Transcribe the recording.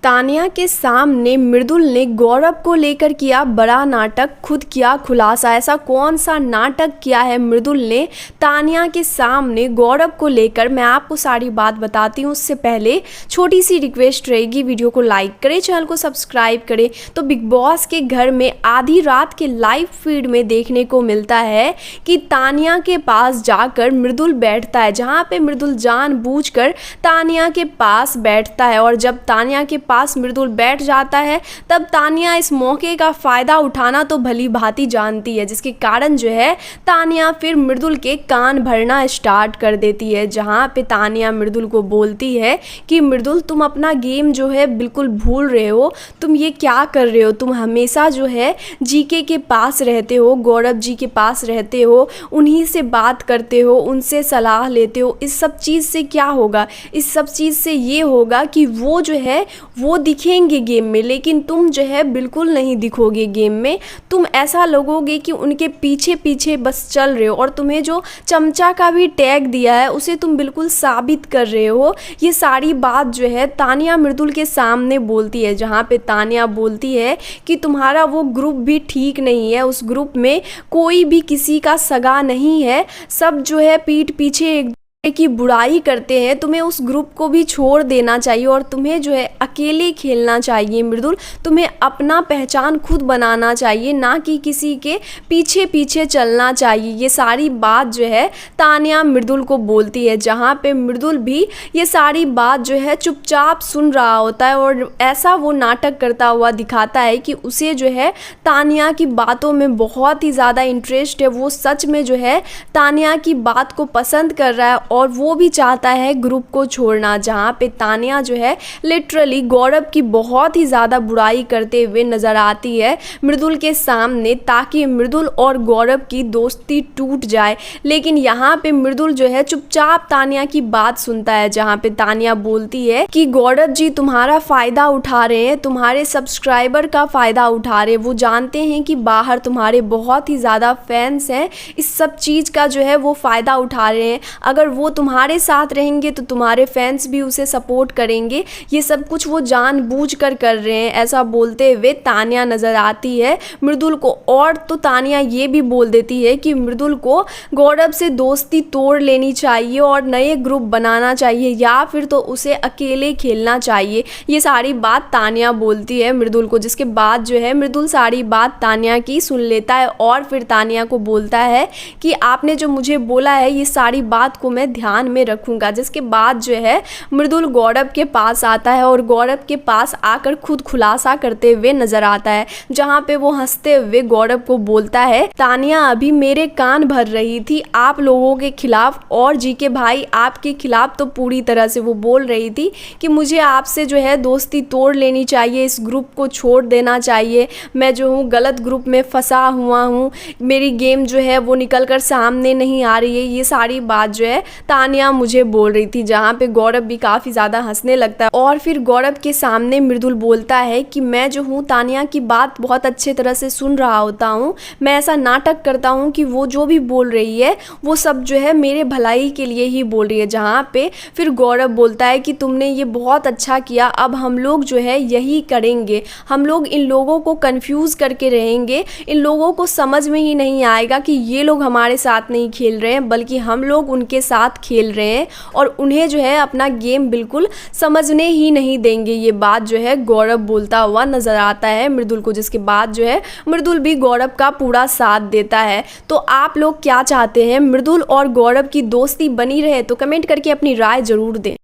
तानिया के सामने मृदुल ने गौरव को लेकर किया बड़ा नाटक, खुद किया खुलासा। ऐसा कौन सा नाटक किया है मृदुल ने तानिया के सामने गौरव को लेकर, मैं आपको सारी बात बताती हूँ। उससे पहले छोटी सी रिक्वेस्ट रहेगी, वीडियो को लाइक करें, चैनल को सब्सक्राइब करें। तो बिग बॉस के घर में आधी रात के लाइव फीड में देखने को मिलता है कि तानिया के पास जाकर मृदुल बैठता है, जहाँ पे मृदुल जानबूझकर तानिया के पास बैठता है। और जब तानिया के पास मृदुल बैठ जाता है तब तानिया इस मौके का फ़ायदा उठाना तो भली भांति जानती है, जिसके कारण जो है तानिया फिर मृदुल के कान भरना स्टार्ट कर देती है। जहाँ पे तानिया मृदुल को बोलती है कि मृदुल, तुम अपना गेम जो है बिल्कुल भूल रहे हो, तुम ये क्या कर रहे हो, तुम हमेशा जो है जीके के पास रहते हो, गौरव जी के पास रहते हो, उन्हीं से बात करते हो, उनसे सलाह लेते हो। इस सब चीज़ से क्या होगा? इस सब चीज़ से ये होगा कि वो जो है वो दिखेंगे गेम में, लेकिन तुम जो है बिल्कुल नहीं दिखोगे गेम में। तुम ऐसा लगोगे कि उनके पीछे पीछे बस चल रहे हो, और तुम्हें जो चमचा का भी टैग दिया है उसे तुम बिल्कुल साबित कर रहे हो। ये सारी बात जो है तानिया मृदुल के सामने बोलती है, जहाँ पे तानिया बोलती है कि तुम्हारा वो ग्रुप भी ठीक नहीं है, उस ग्रुप में कोई भी किसी का सगा नहीं है, सब जो है पीठ पीछे एक की बुराई करते हैं। तुम्हें उस ग्रुप को भी छोड़ देना चाहिए और तुम्हें जो है अकेले खेलना चाहिए मृदुल। तुम्हें अपना पहचान खुद बनाना चाहिए, ना कि किसी के पीछे पीछे चलना चाहिए। ये सारी बात जो है तानिया मृदुल को बोलती है, जहाँ पे मृदुल भी ये सारी बात जो है चुपचाप सुन रहा होता है, और ऐसा वो नाटक करता हुआ दिखाता है कि उसे जो है तानिया की बातों में बहुत ही ज़्यादा इंटरेस्ट है। वो सच में जो है तानिया की बात को पसंद कर रहा है और वो भी चाहता है ग्रुप को छोड़ना। जहाँ पे तानिया जो है लिटरली गौरव की बहुत ही ज़्यादा बुराई करते हुए नज़र आती है मृदुल के सामने, ताकि मृदुल और गौरव की दोस्ती टूट जाए। लेकिन यहाँ पे मृदुल जो है चुपचाप तानिया की बात सुनता है, जहाँ पे तानिया बोलती है कि गौरव जी तुम्हारा फ़ायदा उठा रहे हैं, तुम्हारे सब्सक्राइबर का फ़ायदा उठा रहे हैं। वो जानते हैं कि बाहर तुम्हारे बहुत ही ज़्यादा फैंस हैं, इस सब चीज़ का जो है वो फ़ायदा उठा रहे हैं। अगर वो तुम्हारे साथ रहेंगे तो तुम्हारे फैंस भी उसे सपोर्ट करेंगे। ये सब कुछ वो जानबूझकर कर रहे हैं, ऐसा बोलते हुए तानिया नज़र आती है मृदुल को। और तो तानिया ये भी बोल देती है कि मृदुल को गौरव से दोस्ती तोड़ लेनी चाहिए और नए ग्रुप बनाना चाहिए, या फिर तो उसे अकेले खेलना चाहिए। ये सारी बात तानिया बोलती है मृदुल को, जिसके बाद जो है मृदुल सारी बात तानिया की सुन लेता है और फिर तानिया को बोलता है कि आपने जो मुझे बोला है ये सारी बात को मैं ध्यान में रखूंगा। जिसके बाद जो है मृदुल गौरव के पास आता है और गौरव के पास आकर खुद खुलासा करते हुए नजर आता है, जहां पे वो हंसते हुए गौरव को बोलता है, तानिया अभी मेरे कान भर रही थी आप लोगों के खिलाफ, और जीके भाई आपके खिलाफ तो पूरी तरह से वो बोल रही थी कि मुझे आपसे जो है दोस्ती तोड़ लेनी चाहिए, इस ग्रुप को छोड़ देना चाहिए, मैं जो हूँ गलत ग्रुप में फंसा हुआ हूँ, मेरी गेम जो है वो निकल कर सामने नहीं आ रही है। ये सारी बात जो है तानिया मुझे बोल रही थी, जहाँ पे गौरव भी काफ़ी ज़्यादा हंसने लगता है। और फिर गौरव के सामने मृदुल बोलता है कि मैं जो हूँ तानिया की बात बहुत अच्छे तरह से सुन रहा होता हूँ, मैं ऐसा नाटक करता हूँ कि वो जो भी बोल रही है वो सब जो है मेरे भलाई के लिए ही बोल रही है। जहाँ पे फिर गौरव बोलता है कि तुमने ये बहुत अच्छा किया, अब हम लोग जो है यही करेंगे, हम लोग इन लोगों को कंफ्यूज करके रहेंगे, इन लोगों को समझ में ही नहीं आएगा कि ये लोग हमारे साथ नहीं खेल रहे हैं बल्कि हम लोग उनके साथ खेल रहे हैं, और उन्हें जो है अपना गेम बिल्कुल समझने ही नहीं देंगे। ये बात जो है गौरव बोलता हुआ नजर आता है मृदुल को, जिसके बाद जो है मृदुल भी गौरव का पूरा साथ देता है। तो आप लोग क्या चाहते हैं, मृदुल और गौरव की दोस्ती बनी रहे? तो कमेंट करके अपनी राय जरूर दें।